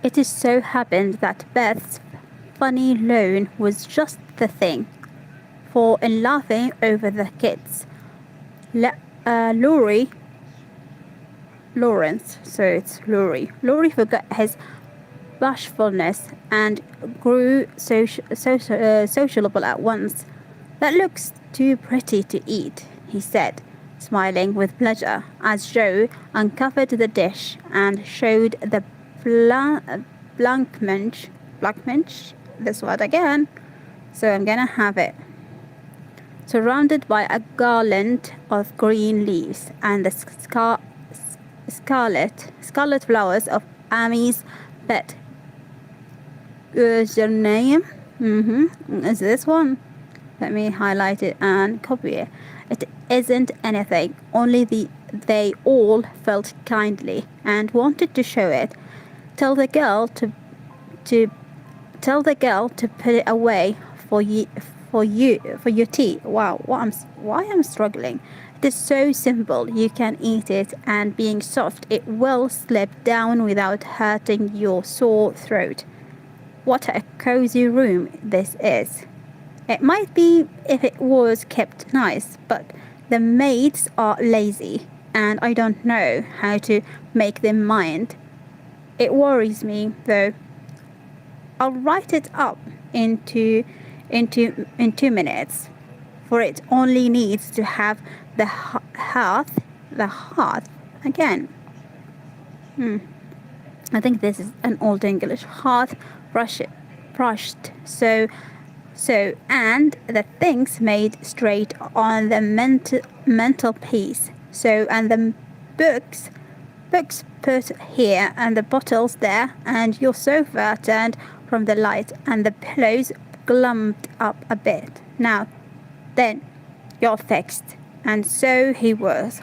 It is so happened that Beth's funny loan was just the thing for in laughing over the kids. Laurie, Lawrence, so it's Laurie. Laurie forgot his bashfulness and grew sociable at once. That looks too pretty to eat, he said, smiling with pleasure as Joe uncovered the dish and showed the blancmange, this word again, so I'm gonna have it. Surrounded by a garland of green leaves and the scarlet flowers of Amy's pet geranium. Is this one? Let me highlight it and copy it. It isn't anything, only they all felt kindly and wanted to show it. Tell the girl to put it away for your tea. Wow, why I'm struggling. It is so simple. You can eat it, and being soft, it will slip down without hurting your sore throat. What a cozy room this is. It might be if it was kept nice, but the maids are lazy, and I don't know how to make them mind. It worries me, though. I'll write it up in 2 minutes, for it only needs to have the hearth again. I think this is an old English hearth brushed so and the things made straight on the mantelpiece. So and the books put here and the bottles there and your sofa turned from the light and the pillows glummed up a bit. Now then, you're fixed. And so he was.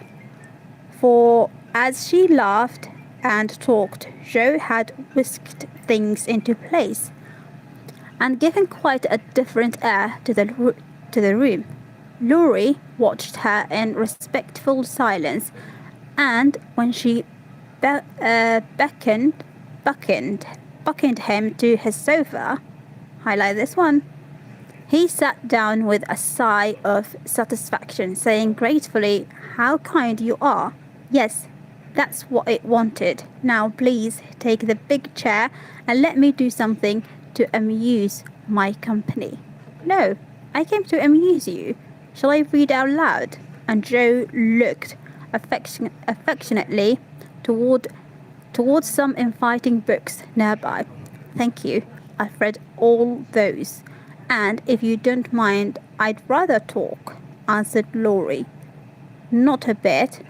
For as she laughed and talked, Joe had whisked things into place and given quite a different air to the room. Laurie watched her in respectful silence, and when she beckoned him to his sofa, highlight this one, he sat down with a sigh of satisfaction, saying gratefully, "How kind you are. Yes, that's what it wanted. Now please take the big chair and let me do something to amuse my company." "No, I came to amuse you. Shall I read out loud?" And Joe looked affectionately towards some inviting books nearby. "Thank you. I've read all those. And if you don't mind, I'd rather talk," answered Laurie. "Not a bit.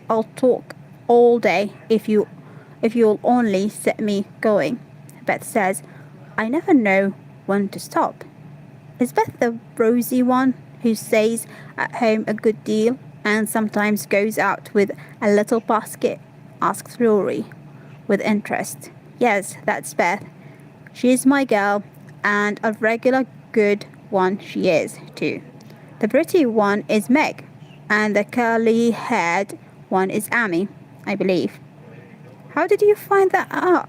I'll talk all day if you'll only set me going." Beth says, "I never know when to stop." "Is Beth the rosy one who stays at home a good deal and sometimes goes out with a little basket?" asked Laurie with interest. "Yes, that's Beth. She's my girl, and a regular good one she is, too. The pretty one is Meg, and the curly-haired one is Amy, I believe." How did you find that out?"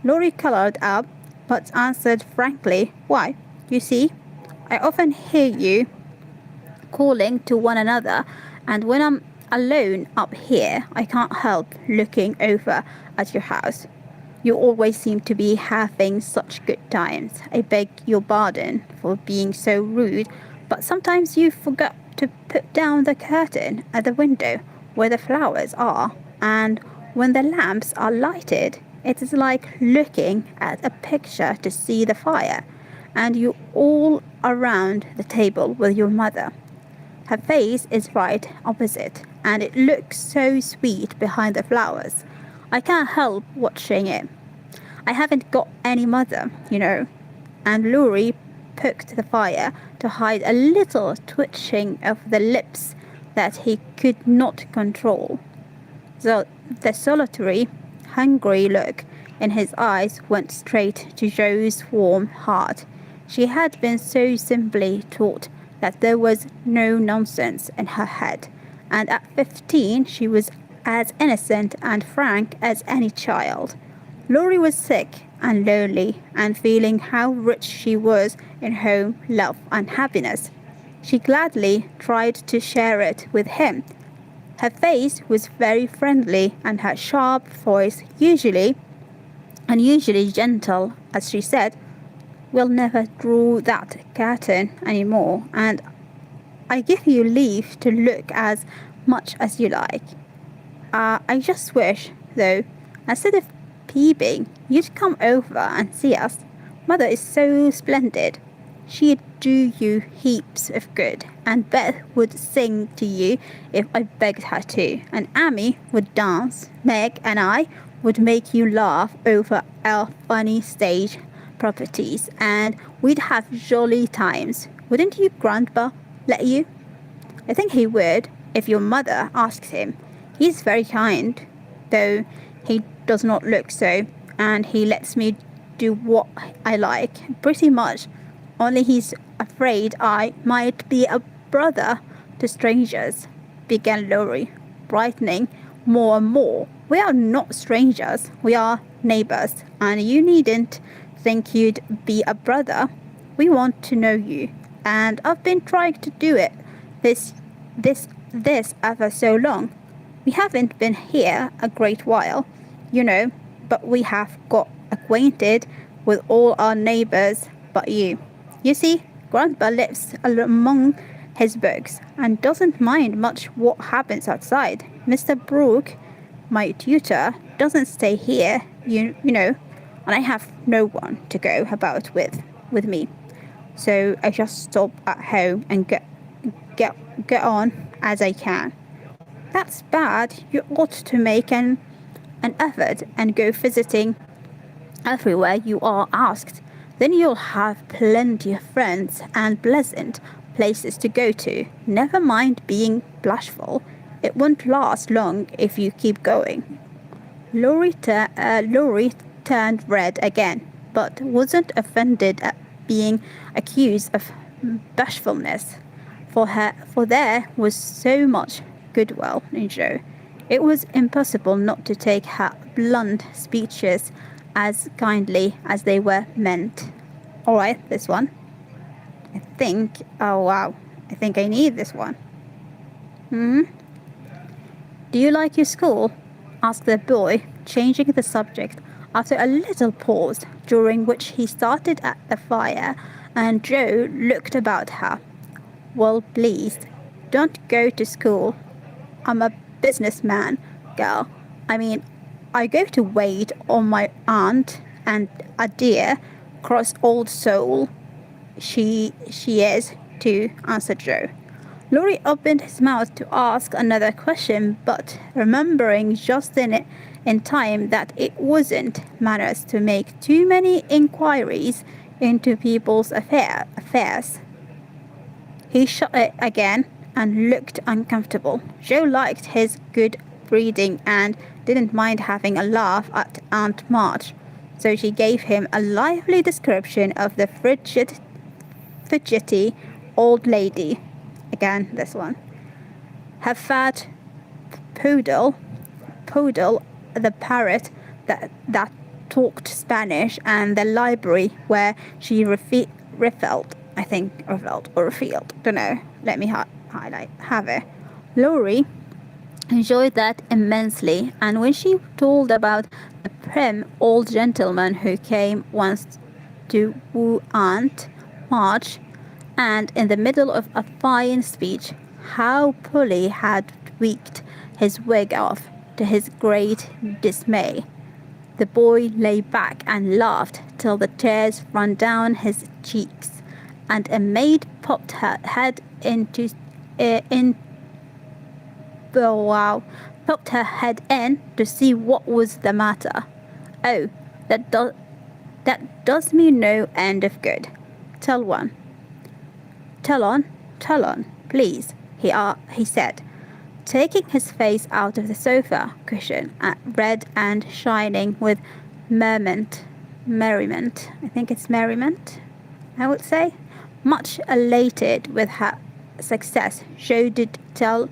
Laurie colored up, but answered frankly, "Why, you see, I often hear you calling to one another, and when I'm alone up here, I can't help looking over at your house. You always seem to be having such good times. I beg your pardon for being so rude, but sometimes you forget to put down the curtain at the window where the flowers are, and when the lamps are lighted, it is like looking at a picture to see the fire, and you all around the table with your mother. Her face is right opposite, and it looks so sweet behind the flowers. I can't help watching it. I haven't got any mother, you know." And Laurie poked the fire to hide a little twitching of the lips that he could not control. So the solitary, hungry look in his eyes went straight to Joe's warm heart. She had been so simply taught that there was no nonsense in her head, and at 15 she was as innocent and frank as any child. Laurie was sick and lonely and feeling how rich she was in home, love, and happiness. She gladly tried to share it with him. Her face was very friendly and her sharp voice unusually gentle as she said, "We'll never draw that curtain any more, and I give you leave to look as much as you like. I just wish, though, instead of peeping, you'd come over and see us. Mother is so splendid. She'd do you heaps of good, and Beth would sing to you if I begged her to, and Amy would dance. Meg and I would make you laugh over our funny stage properties, and we'd have jolly times. Wouldn't you, Grandpa, let you?" "I think he would, if your mother asked him. He's very kind, though he does not look so, and he lets me do what I like, pretty much, only he's afraid I might be a brother to strangers," began Laurie, brightening more and more. "We are not strangers, we are neighbors, and you needn't think you'd be a brother. We want to know you, and I've been trying to do it this ever so long. We haven't been here a great while, you know, but we have got acquainted with all our neighbors but you. You see, Grandpa lives among his books and doesn't mind much what happens outside. Mr. Brooke, my tutor, doesn't stay here, you know, and I have no one to go about with me. So I just stop at home and get on as I can." "That's bad. You ought to make an effort and go visiting everywhere you are asked. Then you'll have plenty of friends and pleasant places to go to. Never mind being bashful. It won't last long if you keep going." Laurie turned red again, but wasn't offended at being accused of bashfulness, for there was so much goodwill in Jo. It was impossible not to take her blunt speeches as kindly as they were meant. "All right, this one. Oh wow, I think I need this one." "Do you like your school?" asked the boy, changing the subject after a little pause, during which he started at the fire, and Jo looked about her. "Well, please, don't go to school. I'm a businessman, girl. I mean, I go to wait on my aunt, and a dear, cross old soul she is, too," answered Jo. Laurie opened his mouth to ask another question, but remembering just in time that it wasn't manners to make too many inquiries into people's affairs, he shut it again and looked uncomfortable. Jo liked his good breeding and didn't mind having a laugh at Aunt March, so she gave him a lively description of the fidgety old lady. Again, this one. Her fat poodle, the parrot that talked Spanish, and the library where she refilled, don't know. Let me have it. Laurie enjoyed that immensely, and when she told about the prim old gentleman who came once to woo Aunt March, and in the middle of a fine speech, how Polly had tweaked his wig off, to his great dismay, the boy lay back and laughed till the tears ran down his cheeks, and a maid popped her head in to see what was the matter. "Oh, that does me no end of good. Tell on, please," he said, taking his face out of the sofa cushion, red and shining with merriment. I think it's merriment, I would say. Much elated with her success, Jo did tell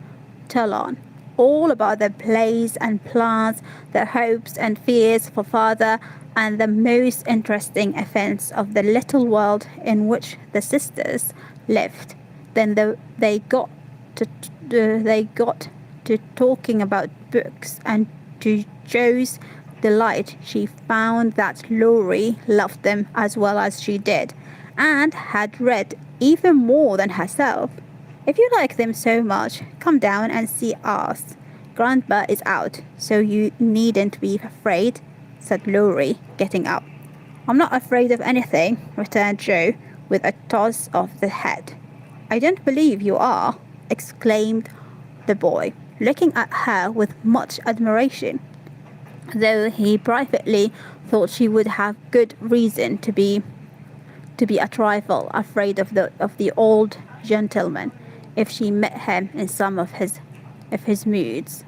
on. all about their plays and plans, their hopes and fears for father, and the most interesting events of the little world in which the sisters lived. Then they got to talking about books, and to Joe's delight, she found that Laurie loved them as well as she did, and had read even more than herself. If you like them so much, come down and see us. Grandpa is out, so you needn't be afraid, said Laurie, getting up. I'm not afraid of anything, returned Joe, with a toss of the head. I don't believe you are, exclaimed the boy, looking at her with much admiration, though he privately thought she would have good reason to be a trifle afraid of the old gentleman if she met him in some of his moods.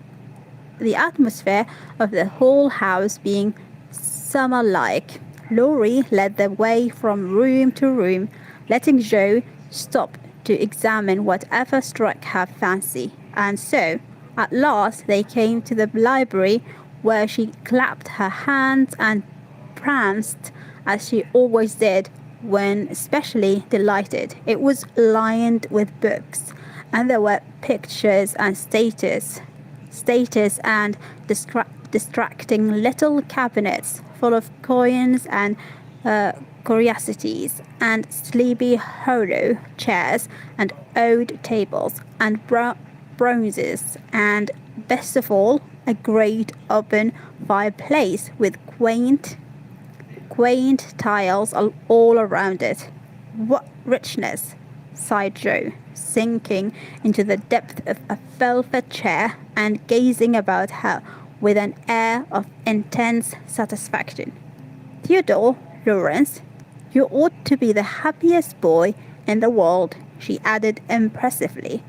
The atmosphere of the whole house being summer-like, Laurie led the way from room to room, letting Joe stop to examine whatever struck her fancy, and so, at last, they came to the library, where she clapped her hands and pranced as she always did when especially delighted. It was lined with books, and there were pictures and status and distracting little cabinets full of coins and curiosities, and sleepy hollow chairs and old tables and bronzes, and best of all, a great open fireplace with quaint tiles all around it. What richness, sighed Joe, sinking into the depth of a velvet chair and gazing about her with an air of intense satisfaction. Theodore Lawrence, you ought to be the happiest boy in the world, she added impressively.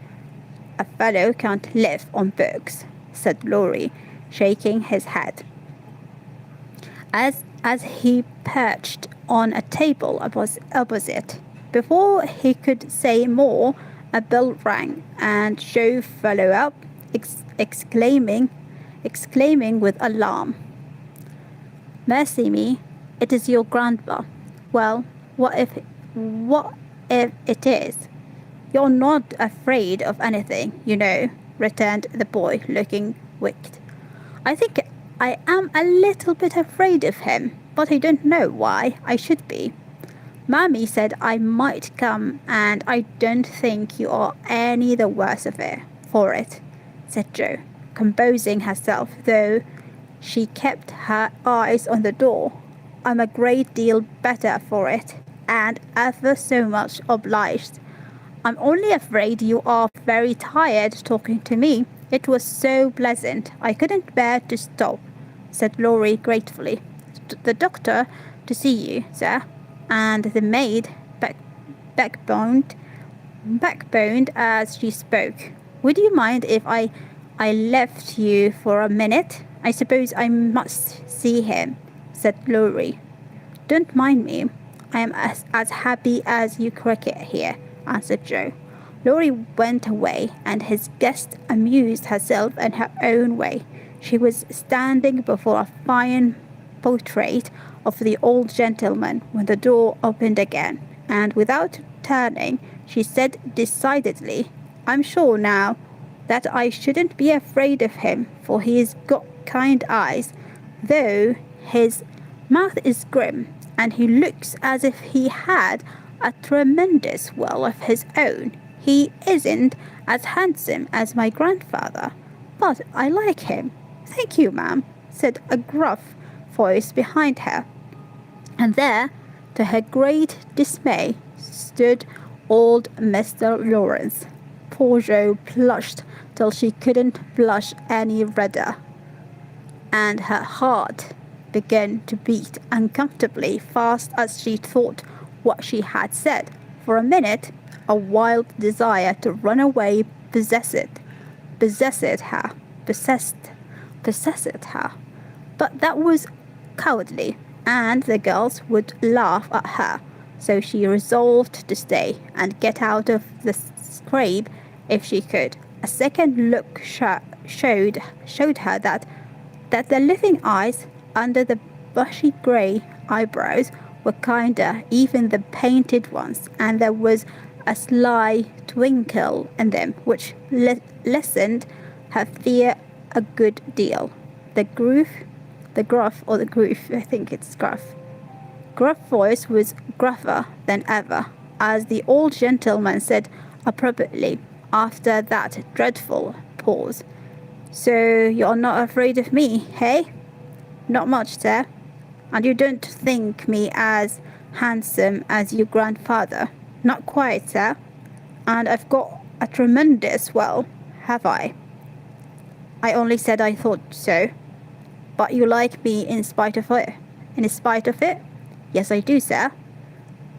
A fellow can't live on books, said Laurie, shaking his head, as he perched on a table opposite. Before he could say more, a bell rang, and Joe followed up, exclaiming with alarm, "Mercy me, it is your grandpa." "Well, what if it is? You're not afraid of anything, you know," returned the boy, looking wicked. "I think I am a little bit afraid of him, but I don't know why I should be. Mammy said I might come, and I don't think you are any the worse for it," said Jo, composing herself, though she kept her eyes on the door. "I'm a great deal better for it, and ever so much obliged. I'm only afraid you are very tired talking to me. It was so pleasant, I couldn't bear to stop," said Laurie gratefully. "The doctor to see you, sir," and the maid backboned as she spoke. "Would you mind if I left you for a minute? I suppose I must see him," said Laurie. "Don't mind me. I am as happy as you cricket here," answered Jo. Laurie went away, and his guest amused herself in her own way. She was standing before a fine portrait of the old gentleman when the door opened again, and without turning, she said decidedly, "I'm sure now that I shouldn't be afraid of him, for he's got kind eyes, though his mouth is grim, and he looks as if he had a tremendous will of his own. He isn't as handsome as my grandfather, but I like him." "Thank you, ma'am," said a gruff voice behind her, and there, to her great dismay, stood old Mr. Lawrence. Poor Jo blushed till she couldn't blush any redder, and her heart began to beat uncomfortably fast as she thought what she had said. For a minute, a wild desire to run away possessed her. But that was cowardly, and the girls would laugh at her, so she resolved to stay and get out of the scrape if she could. A second look showed her that the living eyes under the bushy grey eyebrows were kinder, even the painted ones, and there was a sly twinkle in them which lessened her fear a good deal. The gruff, I think it's gruff voice was gruffer than ever, as the old gentleman said appropriately after that dreadful pause. So you're not afraid of me, hey? Not much, sir. And you don't think me as handsome as your grandfather? Not quite, sir. And I've got a tremendous well, have I? I only said I thought so. But you like me in spite of it? In spite of it? Yes, I do, sir.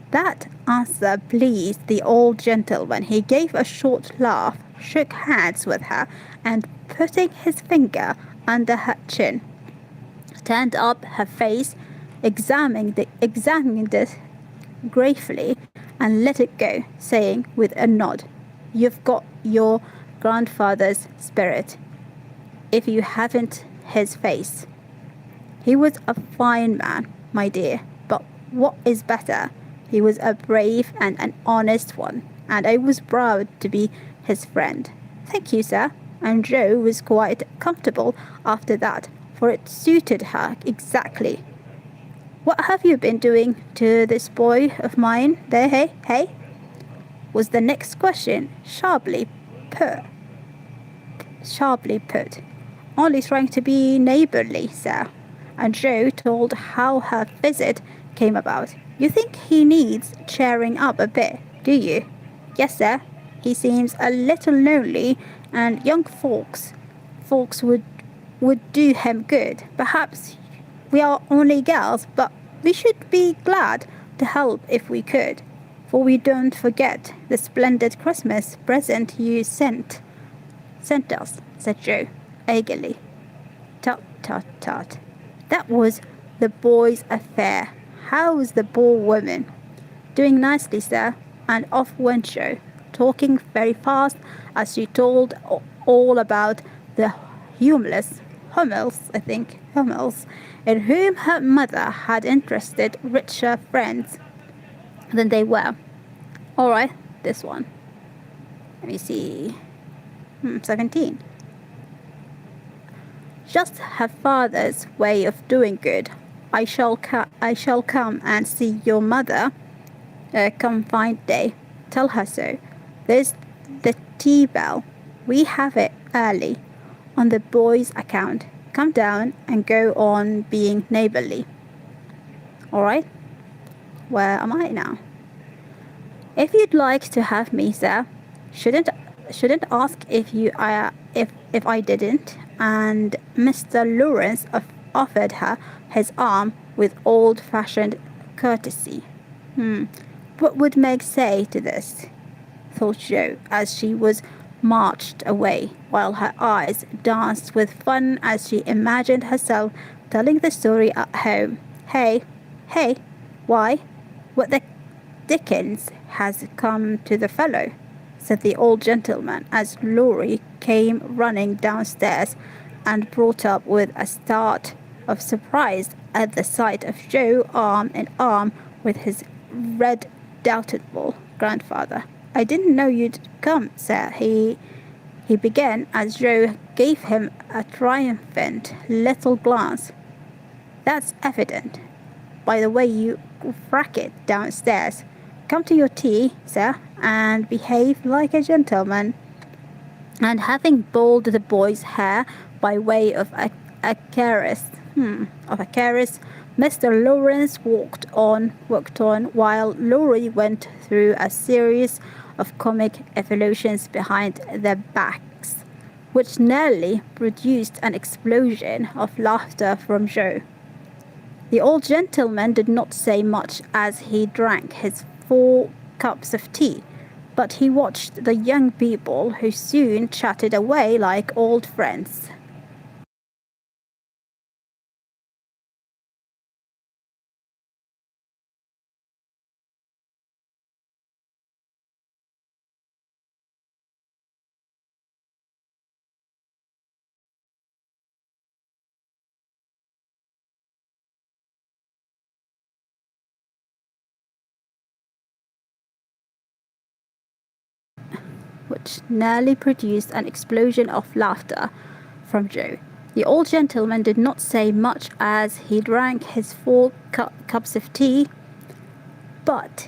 That answer pleased the old gentleman. He gave a short laugh, shook hands with her, and putting his finger under her chin, turned up her face, examined it gravely, and let it go, saying with a nod, "You've got your grandfather's spirit, if you haven't his face. He was a fine man, my dear, but what is better, he was a brave and an honest one, and I was proud to be his friend." "Thank you, sir." And Jo was quite comfortable after that, for it suited her exactly. "What have you been doing to this boy of mine there, hey?" was the next question, sharply put. "Only trying to be neighbourly, sir." And Jo told how her visit came about. "You think he needs cheering up a bit, do you?" "Yes, sir. He seems a little lonely, and young folks would do him good. Perhaps we are only girls, but we should be glad to help if we could, for we don't forget the splendid Christmas present you sent us," said Jo, eagerly. "Tut, tut, tut. That was the boy's affair. How's the poor woman?" "Doing nicely, sir." And off went Jo, talking very fast as she told all about the Hummels, in whom her mother had interested richer friends than they were. All right, this one. Let me see. 17. Just her father's way of doing good. I shall come and see your mother come fine day. Tell her so. There's the tea bell. We have it early, on the boy's account. Come down and go on being neighbourly. All right? Where am I now? If you'd like to have me, sir, shouldn't ask if I didn't. And Mr. Lawrence offered her his arm with old-fashioned courtesy. What would Meg say to this? Thought Jo, as she was marched away, while her eyes danced with fun as she imagined herself telling the story at home. Hey, why, what the dickens has come to the fellow?" said the old gentleman, as Laurie came running downstairs and brought up with a start of surprise at the sight of Jo arm in arm with his redoubtable grandfather. "I didn't know you'd come, sir," he began, as Jo gave him a triumphant little glance. "That's evident by the way you frack it downstairs. Come to your tea, sir, and behave like a gentleman." And having bowled the boy's hair by way of a caress, Mr. Lawrence walked on while Laurie went through a series of comic evolutions behind their backs, which nearly produced an explosion of laughter from Jo. The old gentleman did not say much as he drank his 4 cups of tea, but he watched the young people, who soon chatted away like old friends. which nearly produced an explosion of laughter from Joe. The old gentleman did not say much as he drank his 4 cups of tea, but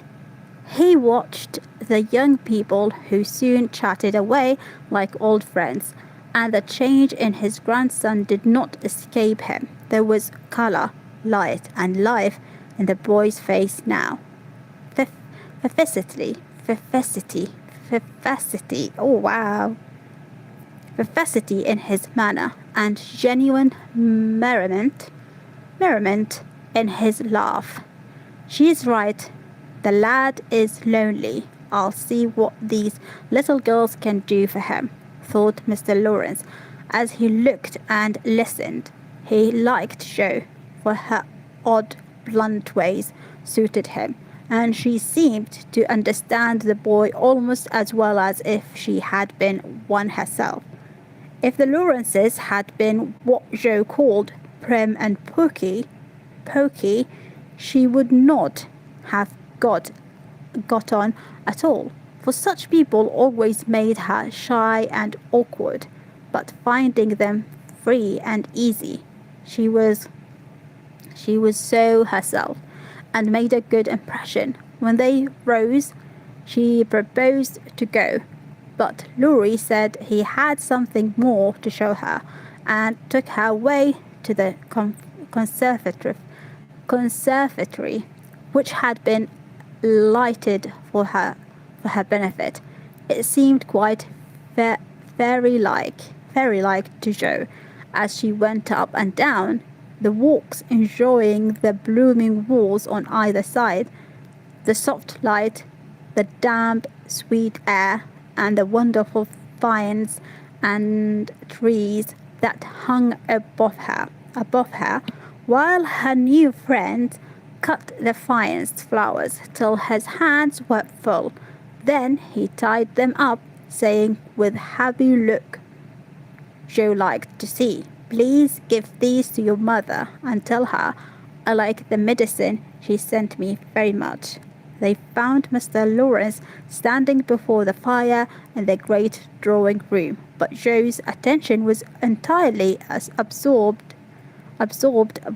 he watched the young people, who soon chatted away like old friends, and the change in his grandson did not escape him. There was colour, light, and life in the boy's face now. Vivacity, oh wow. Vivacity in his manner, and genuine merriment in his laugh. She is right. The lad is lonely. I'll see what these little girls can do for him, thought Mr. Lawrence, as he looked and listened. He liked Jo, for her odd, blunt ways suited him, and she seemed to understand the boy almost as well as if she had been one herself. If the Lawrences had been what Jo called prim and poky, she would not have got on at all, for such people always made her shy and awkward, but finding them free and easy, she was so herself, and made a good impression. When they rose, she proposed to go, but Laurie said he had something more to show her, and took her away to the conservatory, which had been lighted for her benefit. It seemed quite fairy-like to Jo, as she went up and down the walks, enjoying the blooming walls on either side, the soft light, the damp, sweet air, and the wonderful vines and trees that hung above her, while her new friend cut the finest flowers till his hands were full. Then he tied them up, saying with happy look Jo liked to see, "Please give these to your mother, and tell her I like the medicine she sent me very much." They found Mr. Lawrence standing before the fire in the great drawing room, but Jo's attention was entirely absorbed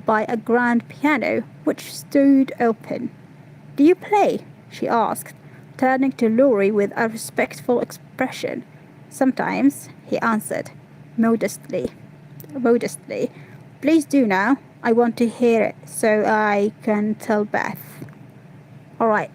by a grand piano which stood open. "Do you play?" she asked, turning to Laurie with a respectful expression. "Sometimes," he answered, modestly. "Please do now. I want to hear it so I can tell Beth." Alright,